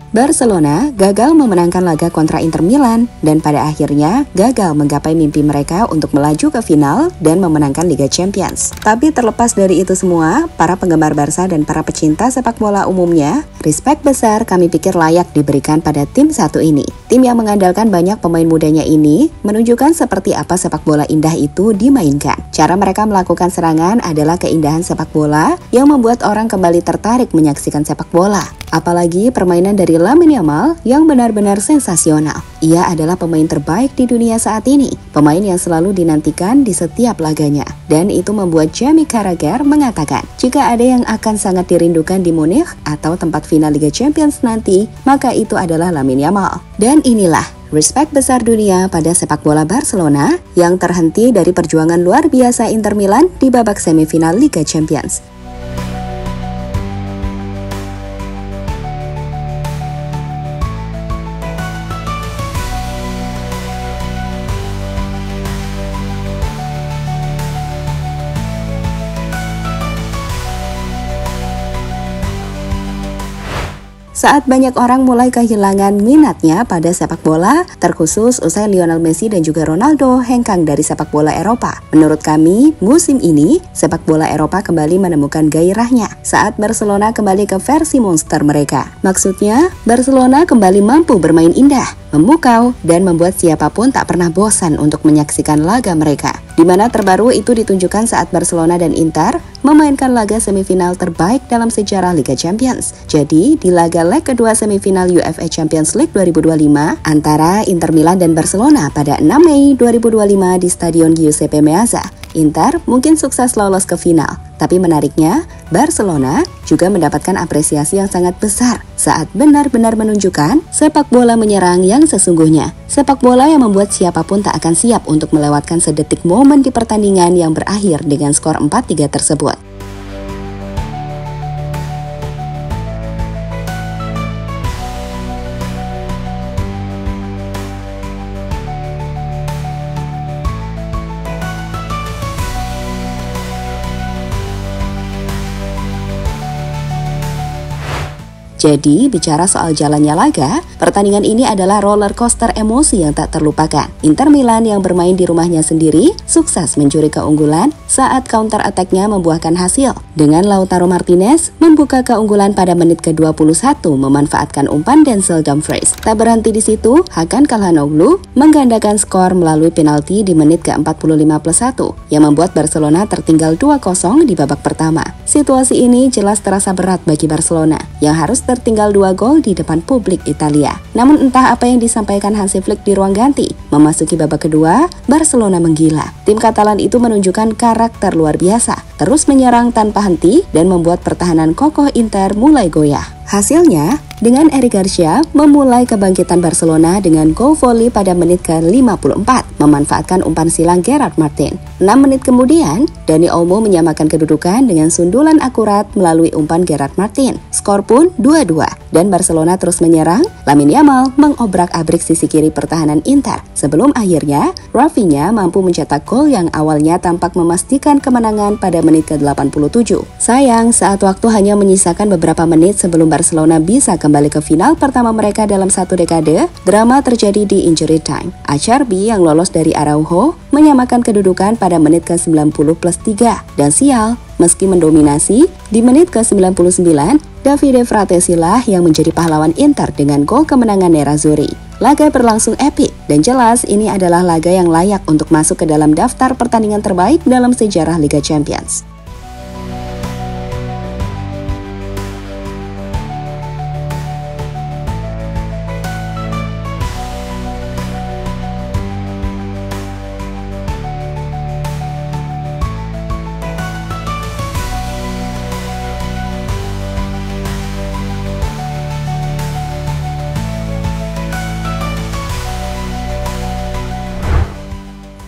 Barcelona gagal memenangkan laga kontra Inter Milan dan pada akhirnya gagal menggapai mimpi mereka untuk melaju ke final dan memenangkan Liga Champions. Tapi terlepas dari itu semua, para penggemar Barca dan para pecinta sepak bola umumnya, respect besar kami pikir layak diberikan pada tim satu ini. Tim yang mengandalkan banyak pemain mudanya ini menunjukkan seperti apa sepak bola indah itu dimainkan. Cara mereka melakukan serangan adalah keindahan sepak bola yang membuat orang kembali tertarik menyaksikan sepak bola. Apalagi permainan dari Lamine Yamal yang benar-benar sensasional. Ia adalah pemain terbaik di dunia saat ini, pemain yang selalu dinantikan di setiap laganya. Dan itu membuat Jamie Carragher mengatakan, jika ada yang akan sangat dirindukan di Munich atau tempat final Liga Champions nanti, maka itu adalah Lamine Yamal. Dan inilah respect besar dunia pada sepak bola Barcelona yang terhenti dari perjuangan luar biasa Inter Milan di babak semifinal Liga Champions. Saat banyak orang mulai kehilangan minatnya pada sepak bola, terkhusus usai Lionel Messi dan juga Ronaldo hengkang dari sepak bola Eropa. Menurut kami, musim ini, sepak bola Eropa kembali menemukan gairahnya saat Barcelona kembali ke versi monster mereka. Maksudnya, Barcelona kembali mampu bermain indah, memukau, dan membuat siapapun tak pernah bosan untuk menyaksikan laga mereka. Di mana terbaru itu ditunjukkan saat Barcelona dan Inter memainkan laga semifinal terbaik dalam sejarah Liga Champions. Jadi, di laga leg kedua semifinal UEFA Champions League 2025 antara Inter Milan dan Barcelona pada 6 Mei 2025 di Stadion Giuseppe Meazza, Inter mungkin sukses lolos ke final. Tapi menariknya, Barcelona juga mendapatkan apresiasi yang sangat besar saat benar-benar menunjukkan sepak bola menyerang yang sesungguhnya. Sepak bola yang membuat siapapun tak akan siap untuk melewatkan sedetik momen di pertandingan yang berakhir dengan skor 4-3 tersebut. Jadi, bicara soal jalannya laga, pertandingan ini adalah roller coaster emosi yang tak terlupakan. Inter Milan yang bermain di rumahnya sendiri sukses mencuri keunggulan saat counter attack-nya membuahkan hasil. Dengan Lautaro Martinez membuka keunggulan pada menit ke-21 memanfaatkan umpan Denzel Dumfries. Tak berhenti di situ, Hakan Calhanoglu menggandakan skor melalui penalti di menit ke-45+1 yang membuat Barcelona tertinggal 2-0 di babak pertama. Situasi ini jelas terasa berat bagi Barcelona yang harus tertinggal 2 gol di depan publik Italia. Namun entah apa yang disampaikan Hansi Flick di ruang ganti, memasuki babak kedua, Barcelona menggila. Tim Katalan itu menunjukkan karakter luar biasa, terus menyerang tanpa henti dan membuat pertahanan kokoh Inter mulai goyah. Hasilnya, dengan Eric Garcia memulai kebangkitan Barcelona dengan gol volley pada menit ke-54, memanfaatkan umpan silang Gerard Martin. 6 menit kemudian, Dani Olmo menyamakan kedudukan dengan sundulan akurat melalui umpan Gerard Martin. Skor pun 2-2, dan Barcelona terus menyerang. Lamine Yamal mengobrak-abrik sisi kiri pertahanan Inter, sebelum akhirnya Rafinha mampu mencetak gol yang awalnya tampak memastikan kemenangan pada menit ke-87. Sayang, saat waktu hanya menyisakan beberapa menit sebelum Barcelona bisa kembali ke final pertama mereka dalam satu dekade, drama terjadi di injury time. Acerbi yang lolos dari Araujo menyamakan kedudukan pada menit ke-90+3. Dan sial, meski mendominasi, di menit ke-99, Davide Fratesi lah yang menjadi pahlawan Inter dengan gol kemenangan Nerazzurri. Laga berlangsung epik, dan jelas ini adalah laga yang layak untuk masuk ke dalam daftar pertandingan terbaik dalam sejarah Liga Champions.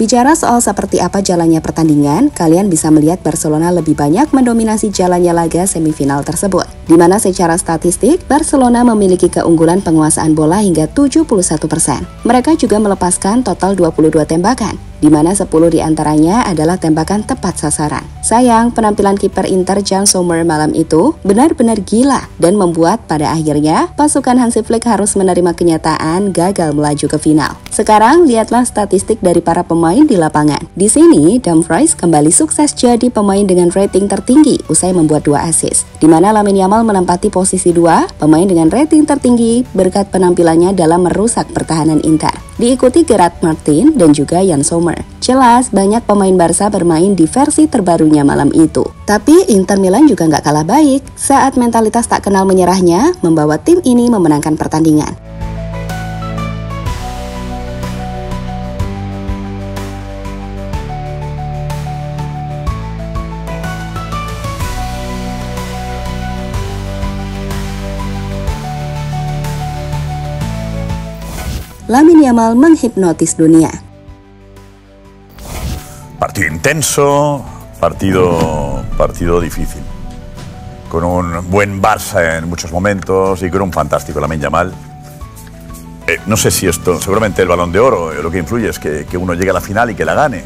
Bicara soal seperti apa jalannya pertandingan, kalian bisa melihat Barcelona lebih banyak mendominasi jalannya laga semifinal tersebut. Di mana secara statistik, Barcelona memiliki keunggulan penguasaan bola hingga 71%. Mereka juga melepaskan total 22 tembakan. di mana 10 diantaranya adalah tembakan tepat sasaran. Sayang, penampilan kiper Inter Jan Sommer malam itu benar-benar gila dan membuat pada akhirnya pasukan Hansi Flick harus menerima kenyataan gagal melaju ke final. Sekarang lihatlah statistik dari para pemain di lapangan. Di sini, Dumfries kembali sukses jadi pemain dengan rating tertinggi usai membuat 2 assist, di mana Lamine Yamal menempati posisi 2 pemain dengan rating tertinggi berkat penampilannya dalam merusak pertahanan Inter. Diikuti Gerard Martin dan juga Jan Sommer. Jelas banyak pemain Barca bermain di versi terbarunya malam itu. Tapi Inter Milan juga nggak kalah baik saat mentalitas tak kenal menyerahnya membawa tim ini memenangkan pertandingan. Lamine Yamal menghipnotis dunia. Partido intenso, partido difícil. Con un buen Barça en muchos momentos y con un fantástico Lamine Yamal. No sé si esto, seguramente el Balón de Oro, lo que influye es que uno llegue a la final y que la gane.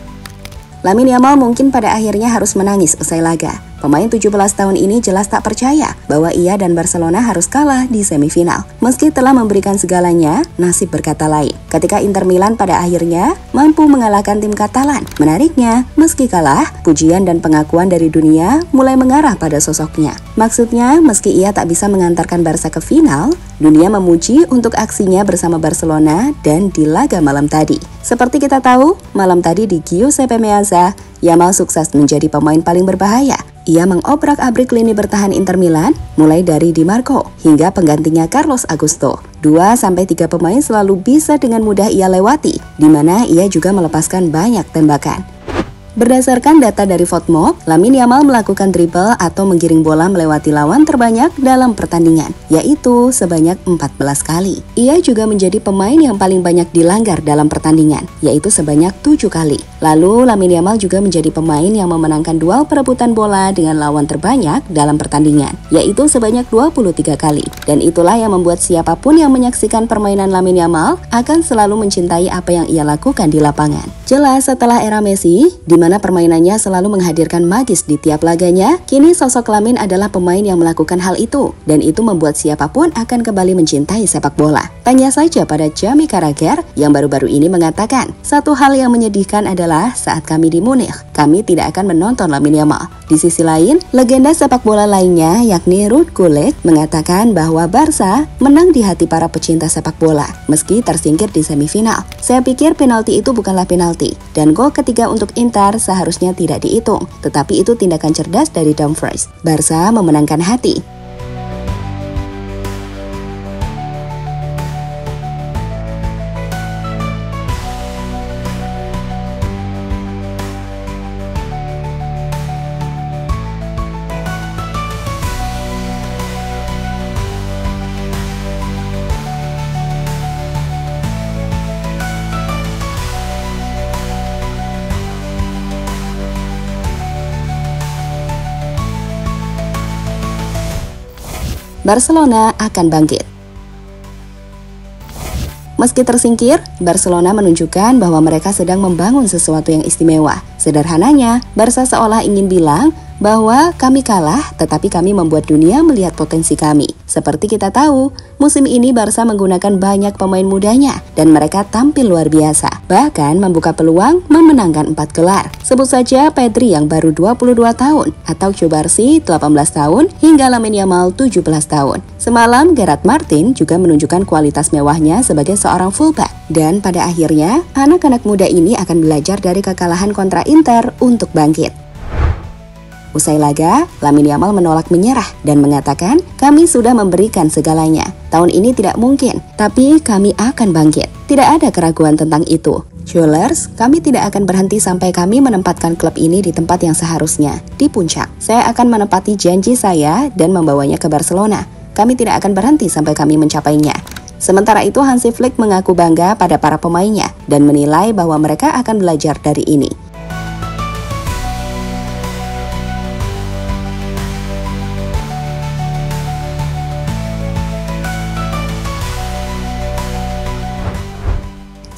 Lamine Yamal mungkin pada akhirnya harus menangis usai laga. Pemain 17 tahun ini jelas tak percaya bahwa ia dan Barcelona harus kalah di semifinal. Meski telah memberikan segalanya, nasib berkata lain. Ketika Inter Milan pada akhirnya mampu mengalahkan tim Katalan. Menariknya, meski kalah, pujian dan pengakuan dari dunia mulai mengarah pada sosoknya. Maksudnya, meski ia tak bisa mengantarkan Barca ke final, dunia memuji untuk aksinya bersama Barcelona dan di laga malam tadi. Seperti kita tahu, malam tadi di Giuseppe Meazza, Yamal sukses menjadi pemain paling berbahaya. Ia mengobrak-abrik lini bertahan Inter Milan, mulai dari Di Marco hingga penggantinya Carlos Augusto. 2-3 pemain selalu bisa dengan mudah ia lewati, di mana ia juga melepaskan banyak tembakan. Berdasarkan data dari Fotmob, Lamine Yamal melakukan dribble atau menggiring bola melewati lawan terbanyak dalam pertandingan, yaitu sebanyak 14 kali. Ia juga menjadi pemain yang paling banyak dilanggar dalam pertandingan, yaitu sebanyak 7 kali. Lalu, Lamine Yamal juga menjadi pemain yang memenangkan duel perebutan bola dengan lawan terbanyak dalam pertandingan, yaitu sebanyak 23 kali. Dan itulah yang membuat siapapun yang menyaksikan permainan Lamine Yamal akan selalu mencintai apa yang ia lakukan di lapangan. Jelas setelah era Messi, di mana permainannya selalu menghadirkan magis di tiap laganya, kini sosok Lamine adalah pemain yang melakukan hal itu, dan itu membuat siapapun akan kembali mencintai sepak bola. Tanya saja pada Jamie Carragher yang baru-baru ini mengatakan, satu hal yang menyedihkan adalah saat kami di Munich, kami tidak akan menonton Lamine Yamal. Di sisi lain, legenda sepak bola lainnya yakni Ruud Gullit mengatakan bahwa Barca menang di hati para pecinta sepak bola, meski tersingkir di semifinal. Saya pikir penalti itu bukanlah penalti, dan gol ketiga untuk Inter seharusnya tidak dihitung, tetapi itu tindakan cerdas dari Dumfries. Barca memenangkan hati. Barcelona akan bangkit. Meski tersingkir, Barcelona menunjukkan bahwa mereka sedang membangun sesuatu yang istimewa. Sederhananya, Barca seolah ingin bilang bahwa kami kalah, tetapi kami membuat dunia melihat potensi kami. Seperti kita tahu, musim ini Barca menggunakan banyak pemain mudanya dan mereka tampil luar biasa. Bahkan membuka peluang memenangkan 4 gelar. Sebut saja Pedri yang baru 22 tahun, atau Cubarsí 18 tahun, hingga Lamine Yamal 17 tahun. Semalam, Gerard Martin juga menunjukkan kualitas mewahnya sebagai seorang fullback. Dan pada akhirnya, anak-anak muda ini akan belajar dari kekalahan kontra Inter untuk bangkit. Usai laga, Lamine Yamal menolak menyerah dan mengatakan, kami sudah memberikan segalanya. Tahun ini tidak mungkin, tapi kami akan bangkit. Tidak ada keraguan tentang itu. Jewelers, kami tidak akan berhenti sampai kami menempatkan klub ini di tempat yang seharusnya, di puncak. Saya akan menepati janji saya dan membawanya ke Barcelona. Kami tidak akan berhenti sampai kami mencapainya. Sementara itu, Hansi Flick mengaku bangga pada para pemainnya dan menilai bahwa mereka akan belajar dari ini.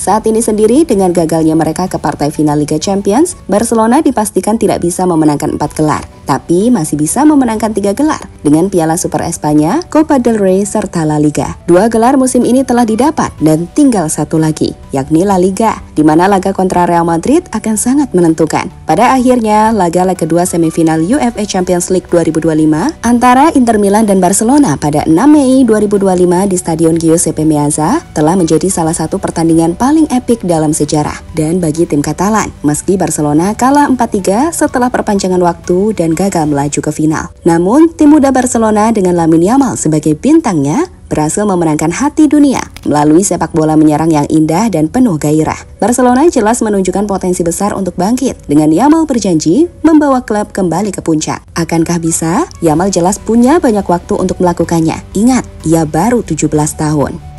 Saat ini sendiri dengan gagalnya mereka ke partai final Liga Champions, Barcelona dipastikan tidak bisa memenangkan 4 gelar, tapi masih bisa memenangkan 3 gelar dengan Piala Super Espanya, Copa del Rey, serta La Liga. 2 gelar musim ini telah didapat dan tinggal 1 lagi, yakni La Liga, di mana laga kontra Real Madrid akan sangat menentukan. Pada akhirnya, leg kedua semifinal UEFA Champions League 2025 antara Inter Milan dan Barcelona pada 6 Mei 2025 di Stadion Giuseppe Meazza telah menjadi salah satu pertandingan paling epik dalam sejarah. Dan bagi tim Katalan, meski Barcelona kalah 4-3 setelah perpanjangan waktu dan gagal melaju ke final. Namun, tim muda Barcelona dengan Lamine Yamal sebagai bintangnya berhasil memenangkan hati dunia melalui sepak bola menyerang yang indah dan penuh gairah. Barcelona jelas menunjukkan potensi besar untuk bangkit dengan Yamal berjanji membawa klub kembali ke puncak. Akankah bisa? Yamal jelas punya banyak waktu untuk melakukannya. Ingat, ia baru 17 tahun.